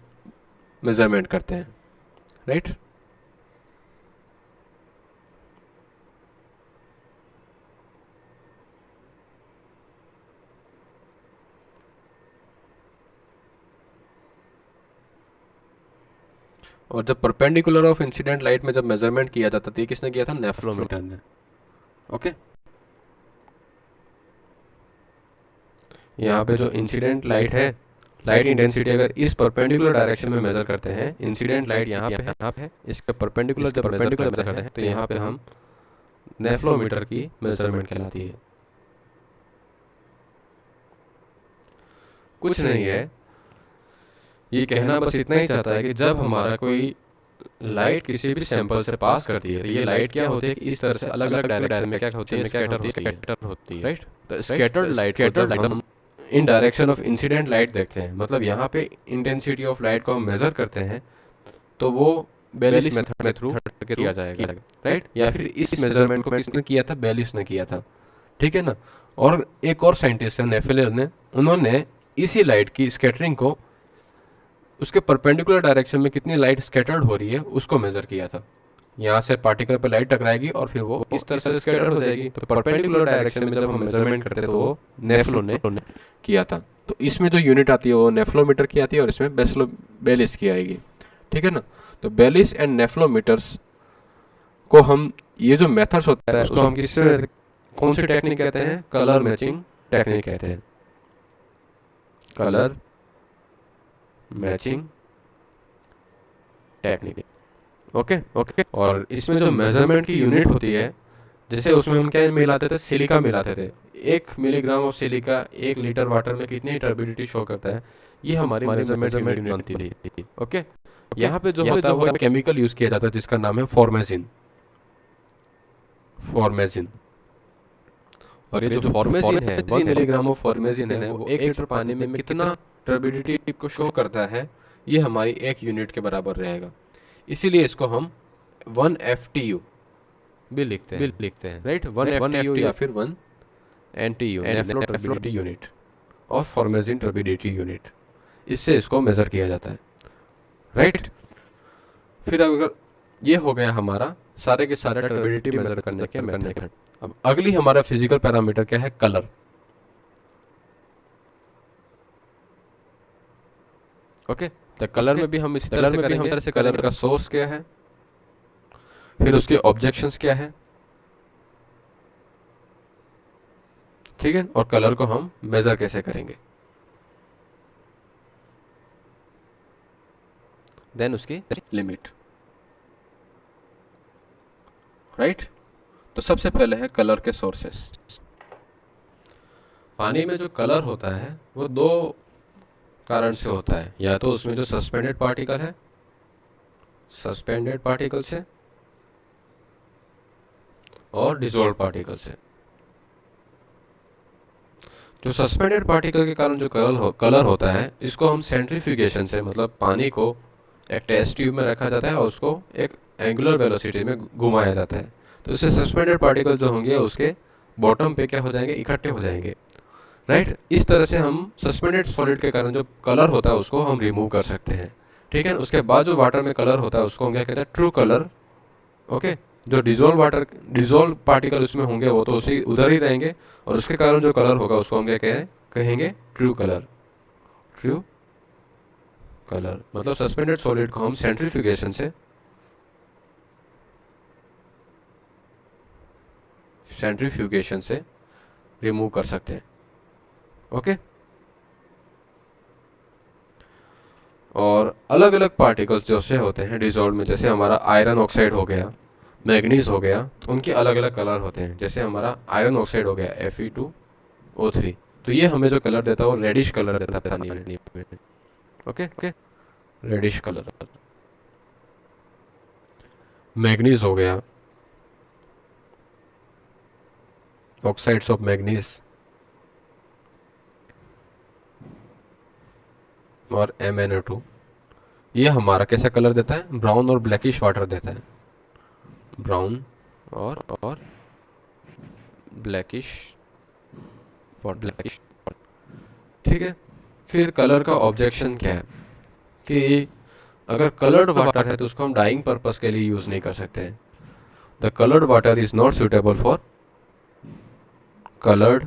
मेजरमेंट करते हैं, राइट। और जब परपेंडिकुलर ऑफ इंसिडेंट लाइट में जब मेजरमेंट किया जाता था, ये किसने किया था, नेफ्रोमीटर ने, ओके। यहाँ पे जो इंसिडेंट लाइट है, लाइट इंटेंसिटी अगर इस परपेंडिकुलर डायरेक्शन में मेजर करते हैं, इंसिडेंट लाइट यहाँ पे है, इसके परपेंडिकुलर जब मेजर करते हैं तो यहाँ पे हम नेफ्रोमीटर की मेजरमेंट कहलाती है। कुछ नहीं है, ये कहना बस इतना ही चाहता है कि जब हमारा कोई लाइट किसी भी सैंपल से पास करती है तो ये लाइट क्या होती है, इस तरह से अलग अलग डायरेक्शन में क्या होती है, स्कैटर होती है, राइट। तो स्कैटर्ड लाइट हम इन डायरेक्शन ऑफ इंसिडेंट लाइट देखते हैं, मतलब यहाँ पे इंटेंसिटी ऑफ लाइट को हम मेजर करते हैं, तो वो बेलिस मेथड में थ्रू किया जाएगा, राइट। या फिर इस मेजरमेंट को किसने किया था, बेलिस ने किया था, ठीक है ना। और एक और साइंटिस्ट है नेफेलर ने, उन्होंने इसी लाइट की स्कैटरिंग को, उसके परपेंडिकुलर डायरेक्शन में कितनी लाइट स्कैटर्ड हो रही है उसको मेजर किया था। यहाँ से पार्टिकल पे लाइट टकराएगी और फिर वो इस तरह से स्कैटर हो जाएगी। तो परपेंडिकुलर डायरेक्शन में जब हम मेजरमेंट करते तो वो नेफ्लो ने किया था। तो इसमें जो यूनिट आती है वो नेफ्लोमीटर की आती है और इसमें बेलिस की आएगी, ठीक है ना। तो बेलिस एंड नेफ्लोमीटर्स को हम, ये जो मेथड्स होता है उसको हम किससे, कौन सी टेक्निक कहते हैं, कलर मैचिंग टेक्निक कहते हैं। Colour matching technique, okay okay. और इसमें जो मेजरमेंट की यूनिट होती है, जैसे उसमें हम क्या मिलाते थे, सिलिका मिलाते थे। 1 milligram of silica 1 litre water में कितनी टर्बिडिटी शो करता है, ये हमारी मेजरमेंट यूनिट बनती थी, ओके। यहाँ पे जो होता है वो केमिकल यूज किया जाता है जिसका नाम है फॉर्मेजिन। फॉर्मेजिन, और ये जो फॉर्मेजिन है, 1 मिलीग्राम ऑफ फॉर्मेजिन है, वो 1 लीटर पानी में कितना टर्बिडिटी को शो करता है, ये हमारी एक यूनिट के बराबर रहेगा। इसीलिए इसको हम 1 FTU भी लिखते हैं, राइट। 1 FTU या फिर 1 NTU, नेफ्लो टर्बिडिटी यूनिट और फॉर्मेजिन टर्बिडिटी यूनिट, इससे इसको मेजर किया जाता है, राइट। फिर अगर ये हो गया हमारा सारे के सारे टर्बिडिटी मेजर करने के मेथड। अब अगली हमारा फिजिकल पैरामीटर क्या है, कलर, ओके। तो कलर में भी हम इसी तरह से कलर का सोर्स क्या है, फिर उसके ऑब्जेक्शंस क्या है, ठीक है, और कलर को हम मेजर कैसे करेंगे, देन उसकी लिमिट, राइट। तो सबसे पहले है कलर के सोर्सेस। पानी में जो कलर होता है वो 2 कारण से होता है, या तो उसमें जो सस्पेंडेड पार्टिकल है, सस्पेंडेड पार्टिकल से, और डिसॉल्व पार्टिकल से। जो सस्पेंडेड पार्टिकल के कारण जो कलर होता है, इसको हम सेंट्रीफ्यूगेशन से, मतलब पानी को एक टेस्ट ट्यूब में रखा जाता है और उसको एक एंगुलर वेलोसिटी में घुमाया जाता है। तो इससे सस्पेंडेड पार्टिकल जो होंगे उसके बॉटम पे क्या हो जाएंगे, इकट्ठे हो जाएंगे, राइट। इस तरह से हम सस्पेंडेड सॉलिड के कारण जो कलर होता है उसको हम रिमूव कर सकते हैं, ठीक है। उसके बाद जो वाटर में कलर होता है उसको हम क्या कहते हैं, ट्रू कलर, ओके। जो डिजोल्व पार्टिकल उसमें होंगे वो तो उसी उधर ही रहेंगे, और उसके कारण जो कलर होगा उसको हम क्या कहेंगे, ट्रू कलर। ट्रू कलर मतलब सस्पेंडेड सॉलिड को हम सेंट्रीफ्यूगेशन से रिमूव कर सकते हैं, ओके। और अलग अलग पार्टिकल्स जो से होते हैं डिजोल्व में, जैसे हमारा आयरन ऑक्साइड हो गया, मैग्नीज हो गया, तो उनके अलग अलग कलर होते हैं। जैसे हमारा आयरन ऑक्साइड हो गया Fe2O3, तो ये हमें जो कलर देता है वो रेडिश कलर देता है पानी में, okay okay, reddish colour. Manganese हो गया, ऑक्साइड्स ऑफ मैग्नीज और MnO2, ये हमारा कैसा कलर देता है, ब्राउन और ब्लैकिश वाटर देता है, ब्राउन और ब्लैकिश ठीक है। फिर कलर का ऑब्जेक्शन क्या है कि अगर कलर्ड वाटर है तो उसको हम डाइंग पर्पस के लिए यूज नहीं कर सकते हैं। The coloured water is not suitable for colored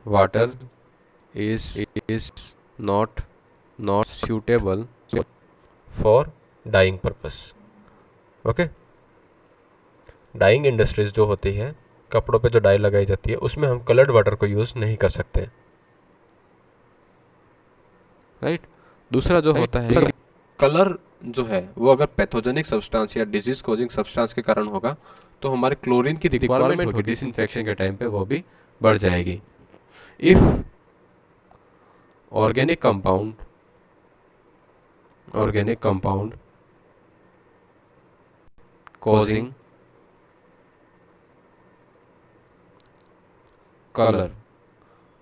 water is not suitable for dyeing purpose, okay. Dyeing industries जो होती है, कपड़ों पे जो डाई लगाई जाती है, उसमें हम कलर्ड वाटर को यूज नहीं कर सकते, राइट। दूसरा जो होता है, कलर जो है वो अगर पैथोजेनिक सब्सटेंस या डिजीज कॉजिंग सब्सटेंस के कारण होगा तो हमारे क्लोरीन की रिक्वायरमेंट होगी डिसइंफेक्शन के टाइम पे, वो भी बढ़ जाएगी। If organic compound causing color,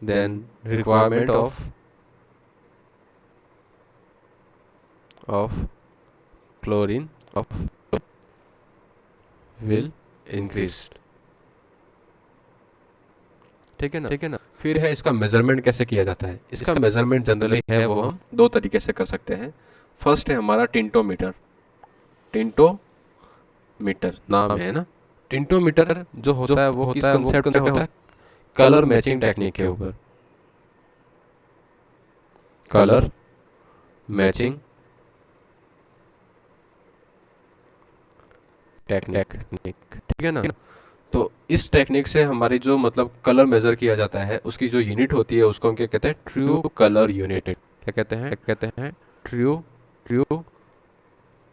then requirement of chlorine will increase, ठीक है ना। फिर है इसका मेजरमेंट कैसे किया जाता है। इसका मेजरमेंट जनरली है वो हम दो तरीके से कर सकते हैं। फर्स्ट है हमारा टिंटोमीटर। टिंटोमीटर नाम है ना। टिंटोमीटर जो होता है वो किस कंसेप्ट पे होता है, कलर मैचिंग टेक्निक के ऊपर। कलर मैचिंग टेक्निक, ठीक है ना। तो इस टेक्निक से हमारी जो मतलब कलर मेजर किया जाता है उसकी जो यूनिट होती है उसको हम क्या कहते हैं, ट्रू कलर यूनिट। क्या कहते हैं ट्रू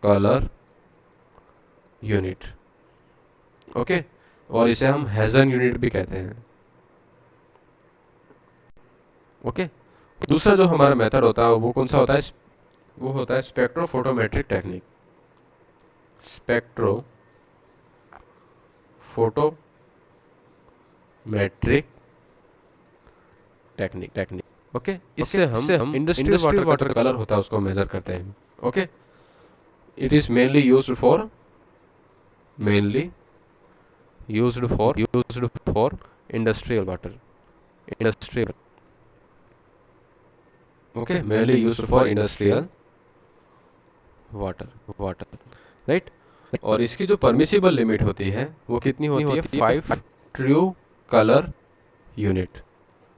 कलर यूनिट। ओके, और इसे हम हेजन यूनिट भी कहते हैं। ओके, दूसरा जो हमारा मेथड होता है वो कौन सा होता है, वो होता है spectrophotometric technique. Spectrophotometric technique. Okay, इससे हम इंडस्ट्रियल वाटर कलर होता है उसको मेजर करते हैं। Okay, it is mainly used for industrial water. Okay, mainly used for industrial water, right. और इसकी जो परमिसिबल लिमिट होती है वो कितनी होती है, 5 ट्रू कलर यूनिट।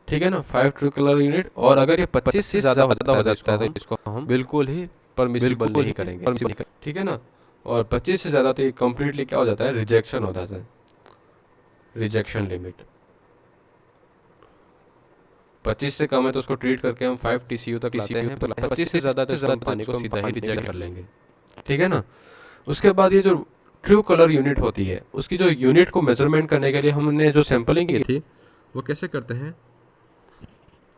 ठीक है ना, 5 ट्रू कलर यूनिट। और अगर ये 25 से ज़्यादा हो जाता है तो इसको हम बिल्कुल ही परमिसिबल नहीं करेंगे। ठीक है ना, और 25 से ज़्यादा तो ये कम्प्लीटली क्या हो जाता है, रिजेक्शन हो जाता है, रिजेक्शन लिमिट। 25 से कम है तो उसको ट्रीट करके हम 5 TCU तक लाते हैं, तो 25 से ज़्यादा तो हम पानी को सीधा ही रिजेक्ट कर लेंगे। ठीक है ना। उसके बाद ये जो ट्रू कलर यूनिट होती है उसकी जो यूनिट को मेजरमेंट करने के लिए हमने जो सैंपलिंग की थी वो कैसे करते हैं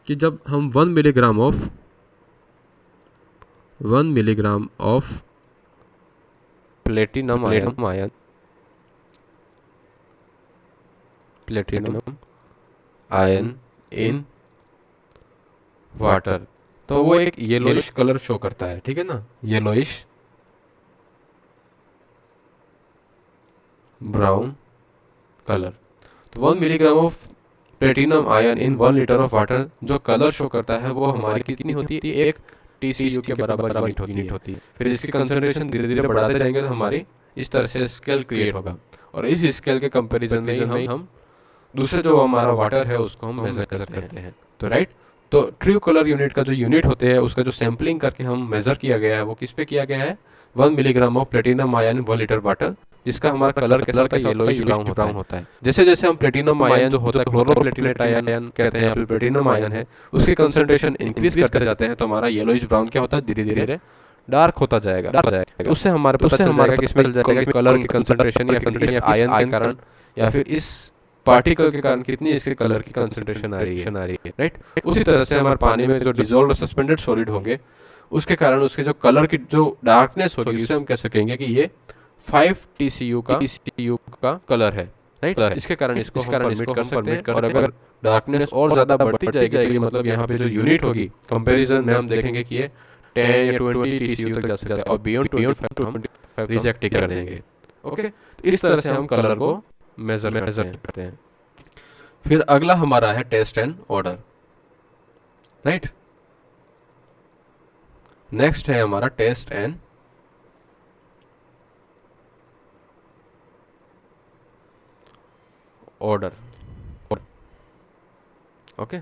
कि जब हम 1 milligram of platinum ion in water, तो वो एक येलोइश कलर शो करता है। ठीक है ना, येलोइश ब्राउन कलर। तो 1 milligram of platinum ion in 1 litre of water जो कलर शो करता है वो हमारी कितनी होती है, 1 TCU के बराबर यूनिट होती है। फिर इसकी कंसंट्रेशन धीरे धीरे बढ़ाते जाएंगे तो हमारी इस तरह से स्केल क्रिएट होगा, और इस स्केल के कंपैरिजन में हम दूसरे जो हमारा वाटर है उसको हम मेजर करते हैं। तो राइट, तो ट्रू कलर यूनिट का जो यूनिट होते हैं उसका जो सैम्पलिंग करके हम मेजर किया गया है वो किस पे किया गया है, 1 milligram of platinum ion 1 litre water, जिसका हमारा कलर का येलोइश ब्राउन होता है। जैसे जैसे हम प्लेटिनम आयन जो होता है क्लोरोप्लेटिनेट आयन कहते हैं, प्लेटिनम आयन है, उसकी कंसंट्रेशन इंक्रीज करते जाते हैं तो हमारा येलोइश ब्राउन क्या होता है, धीरे धीरे डार्क होता जाएगा। उससे हमारे पता चल जाएगा कि इसमें कलर की कंसंट्रेशन या फिर इस आयन के कारण या फिर इस पार्टिकल के कारण कितनी इसके कलर की कंसंट्रेशन आ रही है, राइट। उसी तरह से हमारे पानी में जो डिसॉल्व्ड सस्पेंडेड सॉलिड होंगे उसके कारण उसके जो कलर की जो डार्कनेस होगी उसे हम कह सकेंगे कि ये 5 TCU का कलर है, राइट। इसके कारण इसको हम परमिट कर सकते हैं। और अगर डार्कनेस और ज्यादा बढ़ती जाएगी तो ये मतलब यहाँ पे जो यूनिट होगी कंपैरिजन में हम देखेंगे कि ये 10 या 20 TCU तक जा सकता है, और बियॉन्ड 25 हम रिजेक्ट कर देंगे। ओके, इस तरह से हम कलर को मेजर करते हैं। फिर अगला हमारा है taste and odour, right. Next है हमारा टेस्ट एंड ऑर्डर। ओके,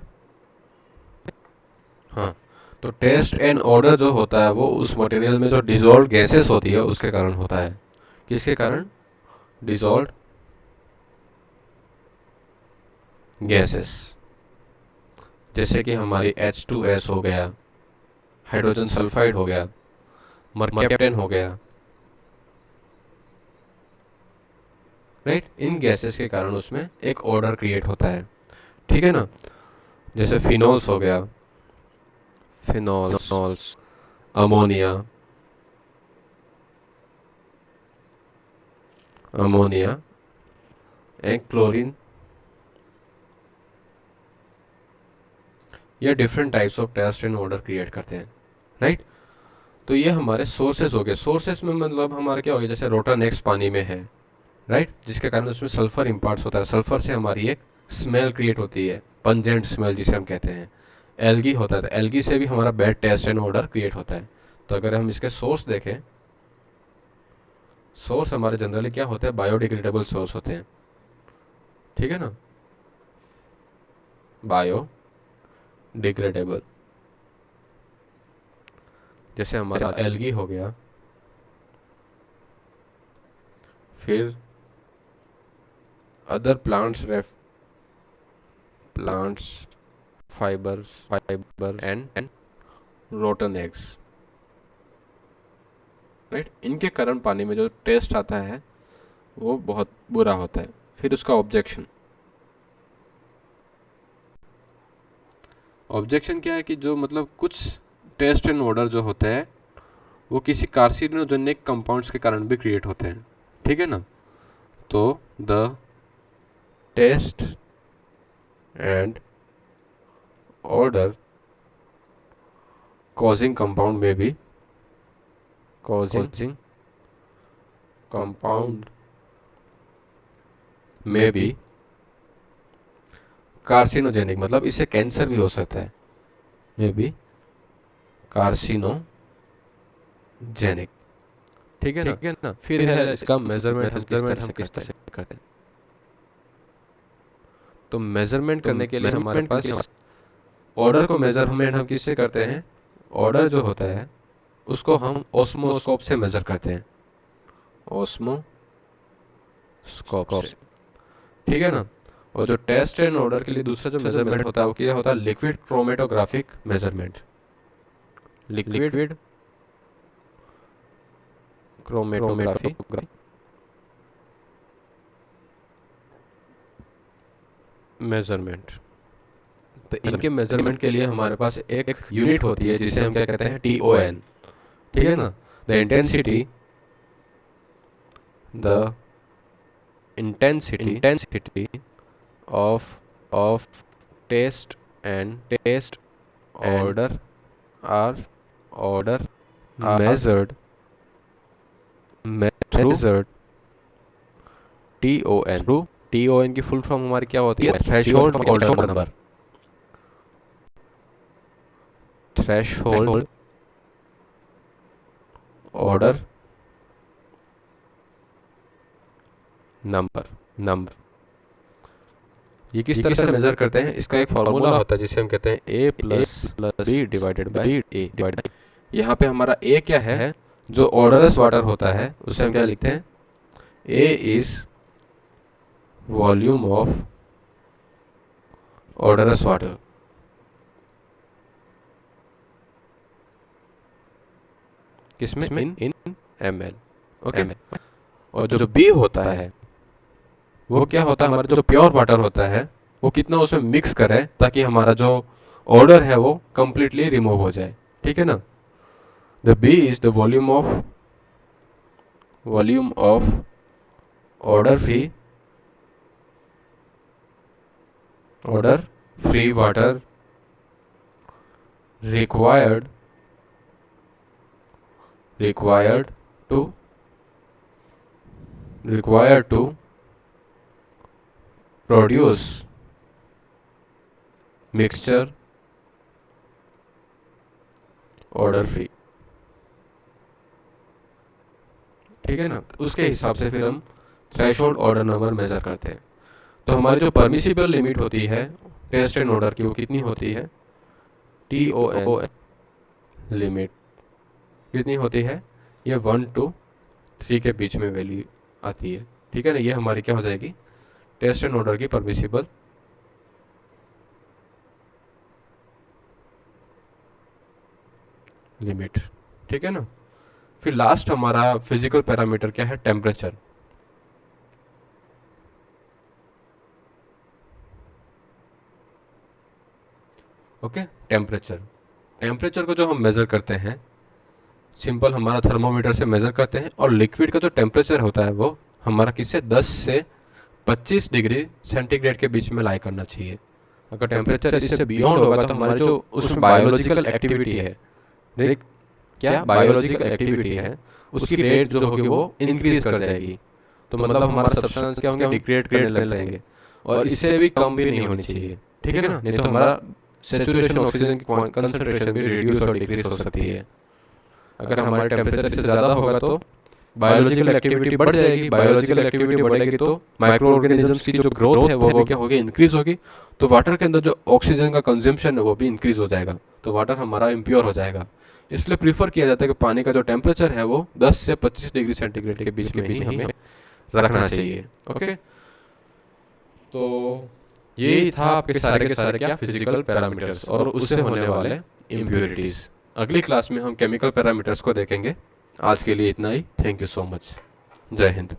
हाँ, तो टेस्ट एंड ऑर्डर जो होता है वो उस मटेरियल में जो डिसॉल्व्ड गैसेस होती है उसके कारण होता है। किसके कारण, डिसॉल्व्ड गैसेस, जैसे कि हमारी H2S हो गया, हाइड्रोजन सल्फाइड हो गया, मरकैप्टन हो गया, राइट। इन गैसेस के कारण उसमें एक ऑर्डर क्रिएट होता है। ठीक है ना, जैसे फिनोल्स हो गया, फिनोल्स, अमोनिया एंड क्लोरीन, ये different types of taste and odour create करते हैं, राइट। तो ये हमारे सोर्सेस हो गए। सोर्सेस में मतलब हमारे क्या हो गया, जैसे रोटानेक्स पानी में है, राइट, जिसके कारण उसमें सल्फर इम्पार्ट्स होता है। सल्फर से हमारी एक स्मेल क्रिएट होती है, पंजेंट स्मेल जिसे हम कहते हैं। एल्गी होता है, तो एल्गी से भी हमारा bad taste and odour create होता है। तो अगर हम इसके सोर्स देखें, सोर्स हमारे जनरली क्या होते हैं, बायोडिग्रेडेबल सोर्स होते हैं, ठीक है ना, बायोडिग्रेडेबल। जैसे हमारा एल्गी हो गया, फिर other plants fibre and rotten eggs, right. इनके कारण पानी में जो टेस्ट आता है वो बहुत बुरा होता है। फिर उसका ऑब्जेक्शन क्या है कि जो मतलब कुछ टेस्ट एंड ऑर्डर जो होते हैं वो किसी कार्सिनोजेनिक कंपाउंड्स के कारण भी क्रिएट होते हैं, ठीक है ना। तो the taste and odour causing compound may be carcinogenic, मतलब इससे कैंसर भी हो सकता है, मे बी कार्सिनोजेनिक, ठीक है ना। फिर है इसका मेजरमेंट हम किस तरह से करते हैं। तो मेजरमेंट करने के लिए हमारे पास ऑर्डर को मेजरमेंट हम किससे करते हैं, ऑर्डर जो होता है उसको हम ऑस्मोस्कोप से मेजर करते हैं, ऑस्मोस्कोप से, ठीक है ना। और जो टेस्ट एंड ऑर्डर के लिए दूसरा जो मेजरमेंट होता है वो क्या होता है, liquid chromatographic measurement, liquid chromatography measurement. तो इनके मेजरमेंट के लिए हमारे पास एक यूनिट होती है जिसे हम क्या कहते हैं, TON, ठीक है ना। The intensity of taste odour are measured TON की फुल फॉर्म हमारी क्या होती है, threshold odour number, threshold odour number. ये किस तरह से मेजर करते हैं, इसका एक फॉर्मूला होता है जिसे हम कहते हैं A plus B divided by A divided. यहाँ पे हमारा A क्या है, जो ऑर्डरस वाटर होता है उसे हम क्या लिखते हैं, A is volume of orders water, किसमें, इन ml, ओके। और जो B होता है वो क्या होता है, हमारा जो प्योर वाटर होता है वो कितना उसमें मिक्स करें ताकि हमारा जो ऑर्डर है वो कंप्लीटली रिमूव हो जाए, ठीक है ना। The B is the volume of order free water required to produce mixture order free, ठीक है ना। उसके हिसाब से फिर हम थ्रेशोल्ड ऑर्डर नंबर मेजर करते हैं। तो हमारी जो परमिसिबल लिमिट होती है टेस्ट एंड ऑर्डर की वो कितनी होती है, TON लिमिट कितनी होती है, ये 1 to 3 के बीच में वैल्यू आती है, ठीक है ना। ये हमारी क्या हो जाएगी, टेस्ट एंड ऑर्डर की परमिसिबल लिमिट, ठीक है ना। फिर लास्ट हमारा फिजिकल पैरामीटर क्या है, टेम्परेचर। ओके, टेम्परेचर को जो हम मेजर करते हैं सिंपल हमारा थर्मोमीटर से मेजर करते हैं, और लिक्विड का जो टेम्परेचर होता है वो हमारा किससे 10 से 25 डिग्री सेंटीग्रेड के बीच में लाई करना चाहिए। अगर टेम्परेचर इससे बियॉन्ड होगा तो हमारी जो उसमें बायोलॉजिकल एक्टिविटी है, क्या बायोलॉजिकल एक्टिविटी है उसकी रेट जो होगी वो इंक्रीज कर जाएगी। तो मतलब हमारा सब्सटेंस क्या होंगे, डिग्रेड करने लगेंगे, और इससे भी कम भी नहीं होनी चाहिए, ठीक है ना, नहीं तो हमारा सेचुरेशन ऑक्सीजन की कंसंट्रेशन भी रिड्यूस और डिक्रीज हो सकती है। अगर हमारा टेम्परेचर इससे ज़्यादा होगा तो बायोलॉजिकल एक्टिविटी बढ़ जाएगी, बायोलॉजिकल एक्टिविटी बढ़ेगी तो माइक्रो ऑर्गेनिजम्स की जो ग्रोथ है वो क्या होगी, इंक्रीज होगी, तो वाटर के अंदर जो ऑक्सीजन का कंजम्पशन है वो भी इंक्रीज हो जाएगा, तो वाटर हमारा इम्प्योर हो जाएगा। इसलिए प्रीफर किया जाता है कि पानी का जो टेम्परेचर है वो 10 से 25 डिग्री सेंटीग्रेड के बीच में ही हमें रखना चाहिए। ओके, तो यही था आपके सारे के सारे क्या फिजिकल पैरामीटर्स और उससे होने वाले इम्प्योरिटीज। अगली क्लास में हम केमिकल पैरामीटर्स को देखेंगे। आज के लिए इतना ही। Thank you so much. जय हिंद।